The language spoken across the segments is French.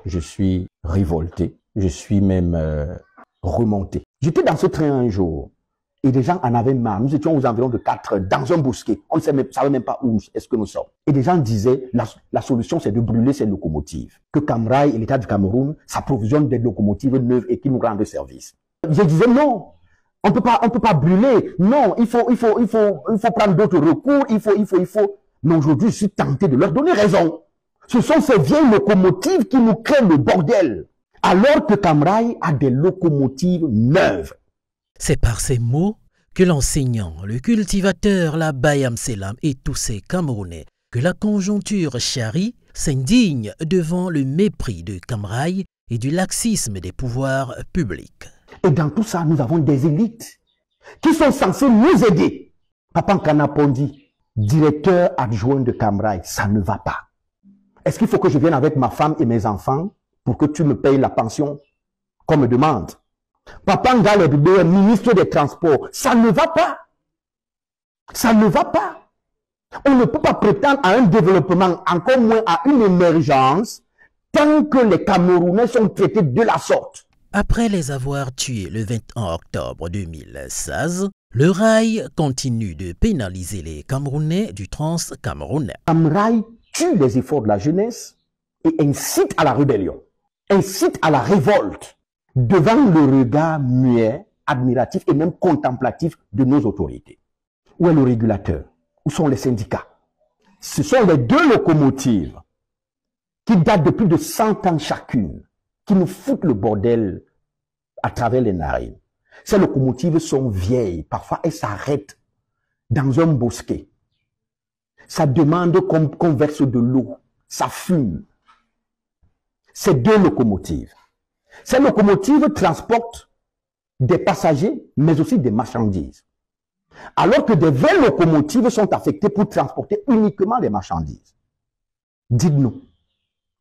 je suis révolté, je suis même remonté. J'étais dans ce train un jour et les gens en avaient marre. Nous étions aux environs de 4 heures dans un bosquet. On ne savait même pas où est-ce que nous sommes. Et les gens disaient la solution c'est de brûler ces locomotives. Que Camrail et l'État du Cameroun s'approvisionnent des locomotives neuves et qui nous rendent service. Je disais non. On peut pas brûler. Non, il faut prendre d'autres recours. Il faut. Mais aujourd'hui, je suis tenté de leur donner raison. Ce sont ces vieilles locomotives qui nous créent le bordel. Alors que Camrail a des locomotives neuves. C'est par ces mots que l'enseignant, le cultivateur, la Bayam Selam et tous ces Camerounais que la conjoncture charrie s'indigne devant le mépris de Camrail et du laxisme des pouvoirs publics. Et dans tout ça, nous avons des élites qui sont censées nous aider. Papa Nkanapondi, directeur adjoint de Camrail, ça ne va pas. Est-ce qu'il faut que je vienne avec ma femme et mes enfants pour que tu me payes la pension qu'on me demande? Papa Ngalebbe, ministre des Transports, ça ne va pas. Ça ne va pas. On ne peut pas prétendre à un développement, encore moins à une émergence, tant que les Camerounais sont traités de la sorte. Après les avoir tués le 21 octobre 2016, le rail continue de pénaliser les Camerounais du Trans-Camerounais. Camrail tue les efforts de la jeunesse et incite à la rébellion, incite à la révolte devant le regard muet, admiratif et même contemplatif de nos autorités. Où est le régulateur? Où sont les syndicats? Ce sont les deux locomotives qui datent de plus de 100 ans chacune, qui nous foutent le bordel à travers les narines. Ces locomotives sont vieilles. Parfois, elles s'arrêtent dans un bosquet. Ça demande qu'on verse de l'eau. Ça fume. Ces deux locomotives. Ces locomotives transportent des passagers, mais aussi des marchandises. Alors que des vraies locomotives sont affectées pour transporter uniquement les marchandises. Dites-nous,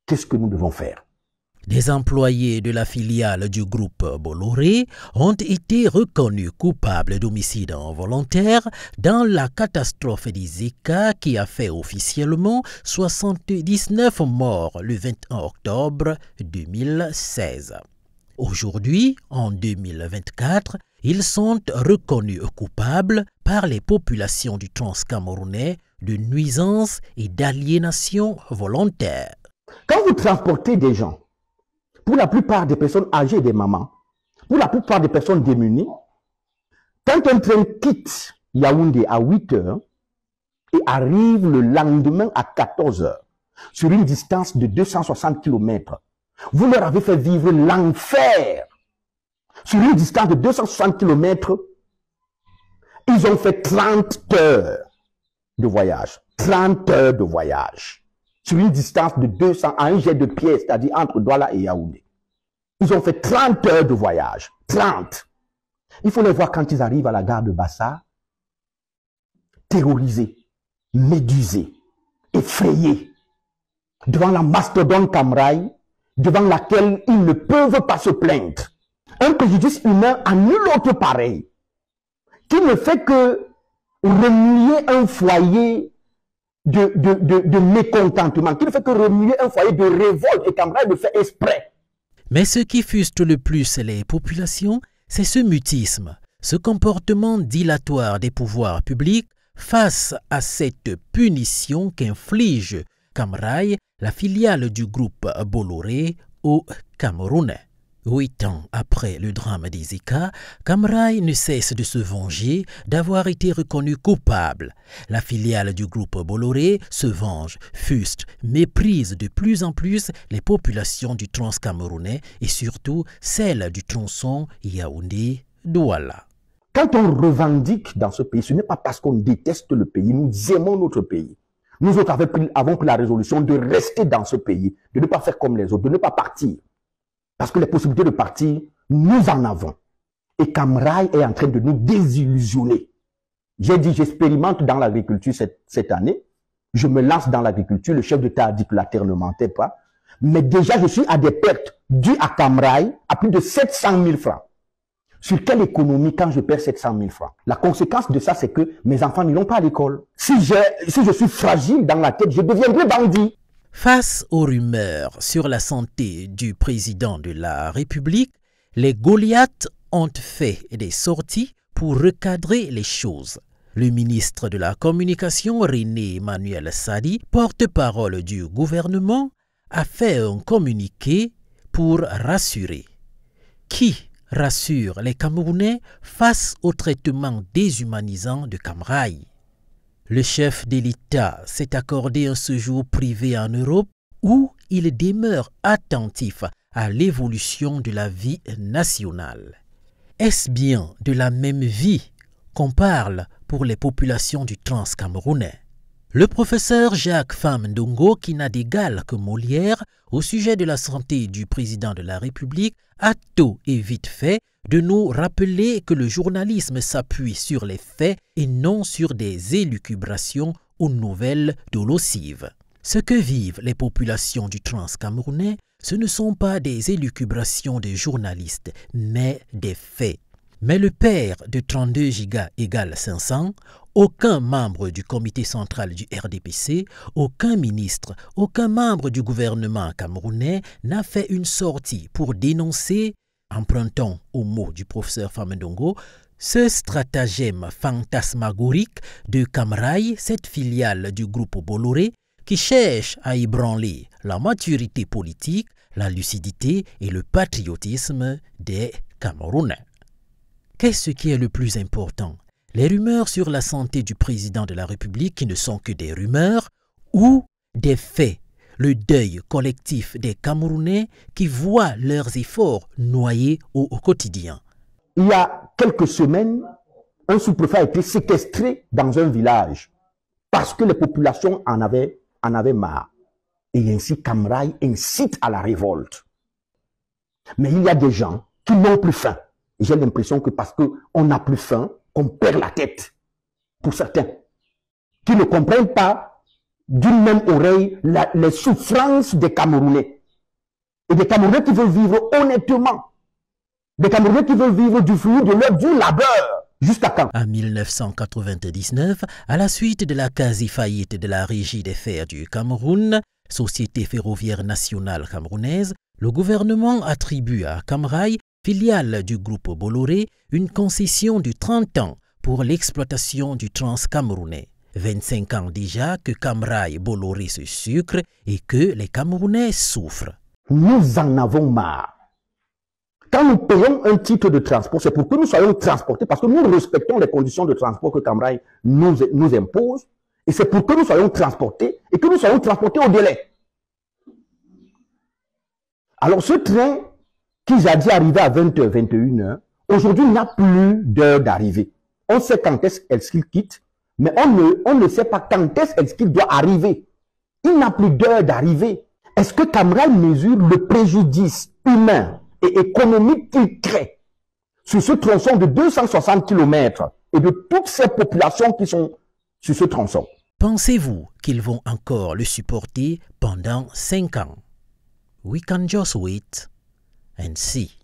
qu'est-ce que nous devons faire? Des employés de la filiale du groupe Bolloré ont été reconnus coupables d'homicide involontaire dans la catastrophe d'Izika qui a fait officiellement 79 morts le 21 octobre 2016. Aujourd'hui, en 2024, ils sont reconnus coupables par les populations du Trans-Camerounais de nuisance et d'aliénation volontaire. Quand vous transportez des gens, pour la plupart des personnes âgées et des mamans, pour la plupart des personnes démunies, quand un train quitte Yaoundé à 8 heures et arrive le lendemain à 14 heures, sur une distance de 260 km, vous leur avez fait vivre l'enfer. Sur une distance de 260 km, ils ont fait 30 heures de voyage. 30 heures de voyage. Sur une distance de 200 à un jet de pied, c'est-à-dire entre Douala et Yaoundé. Ils ont fait 30 heures de voyage. 30. Il faut les voir quand ils arrivent à la gare de Bassa, terrorisés, médusés, effrayés, devant la mastodonte Camrail, devant laquelle ils ne peuvent pas se plaindre. Un préjudice humain à nul autre pareil, qui ne fait que remuer un foyer de mécontentement, qui ne fait que remuer un foyer de révolte, et Camrail le fait exprès. Mais ce qui fruste le plus les populations, c'est ce mutisme, ce comportement dilatoire des pouvoirs publics face à cette punition qu'inflige Camrail, la filiale du groupe Bolloré, aux Camerounais. 8 ans après le drame d'Izika, Camrail ne cesse de se venger d'avoir été reconnu coupable. La filiale du groupe Bolloré se venge, fuste, méprise de plus en plus les populations du Trans-Camerounais et surtout celles du tronçon Yaoundé-Douala. Quand on revendique dans ce pays, ce n'est pas parce qu'on déteste le pays, nous aimons notre pays. Nous autres avons pris la résolution de rester dans ce pays, de ne pas faire comme les autres, de ne pas partir. Parce que les possibilités de partir, nous en avons. Et Camrail est en train de nous désillusionner. J'ai dit, j'expérimente dans l'agriculture cette année. Je me lance dans l'agriculture. Le chef d'État a dit que la terre ne mentait pas. Mais déjà, je suis à des pertes dues à Camrail à plus de 700 000 francs. Sur quelle économie quand je perds 700 000 francs? La conséquence de ça, c'est que mes enfants n'iront pas à l'école. Si je suis fragile dans la tête, je deviendrai bandit. Face aux rumeurs sur la santé du président de la République, les Goliaths ont fait des sorties pour recadrer les choses. Le ministre de la Communication, René Emmanuel Sadi, porte-parole du gouvernement, a fait un communiqué pour rassurer. Qui rassure les Camerounais face au traitement déshumanisant de Cam Rai? Le chef de l'État s'est accordé un séjour privé en Europe où il demeure attentif à l'évolution de la vie nationale. Est-ce bien de la même vie qu'on parle pour les populations du Trans-Camerounais? Le professeur Jacques Famndongo, qui n'a d'égal que Molière au sujet de la santé du président de la République, a tôt et vite fait de nous rappeler que le journalisme s'appuie sur les faits et non sur des élucubrations ou nouvelles dolosives. Ce que vivent les populations du Trans-Camerounais, ce ne sont pas des élucubrations de journalistes, mais des faits. Mais le père de 32 gigas égale 500, aucun membre du comité central du RDPC, aucun ministre, aucun membre du gouvernement camerounais n'a fait une sortie pour dénoncer, empruntant aux mots du professeur Famndongo, ce stratagème fantasmagorique de Cam Rai, cette filiale du groupe Bolloré, qui cherche à ébranler la maturité politique, la lucidité et le patriotisme des Camerounais. Qu'est-ce qui est le plus important? Les rumeurs sur la santé du président de la République qui ne sont que des rumeurs ou des faits, le deuil collectif des Camerounais qui voient leurs efforts noyés au quotidien. Il y a quelques semaines, un sous-préfet a été séquestré dans un village parce que les populations en avaient marre. Et ainsi, Cam Rai incite à la révolte. Mais il y a des gens qui n'ont plus faim. Et j'ai l'impression que parce qu'on n'a plus faim, qu'on perd la tête. Pour certains, qui ne comprennent pas d'une même oreille les souffrances des Camerounais. Et des Camerounais qui veulent vivre honnêtement. Des Camerounais qui veulent vivre du fruit de leur dur labeur. Jusqu'à quand? En 1999, à la suite de la quasi-faillite de la Régie des Fers du Cameroun, Société ferroviaire nationale camerounaise, le gouvernement attribue à Cam Rai, filiale du groupe Bolloré, une concession de 30 ans pour l'exploitation du Trans-Camerounais. 25 ans déjà que Cam Rai Bolloré se sucre et que les Camerounais souffrent. Nous en avons marre. Quand nous payons un titre de transport, c'est pour que nous soyons transportés, parce que nous respectons les conditions de transport que Cam Rai nous impose, et c'est pour que nous soyons transportés, et que nous soyons transportés au délai. Alors ce train qui jadis arrivait à 20h, 21h, aujourd'hui il n'y a plus d'heure d'arrivée. On sait quand est-ce qu'il quitte, mais on ne sait pas quand est-ce qu'il doit arriver. Il n'a plus d'heure d'arrivée. Est-ce que Cam Rai mesure le préjudice humain et économique qu'il crée sur ce tronçon de 260 km et de toutes ces populations qui sont sur ce tronçon? Pensez-vous qu'ils vont encore le supporter pendant 5 ans? We can just wait and see.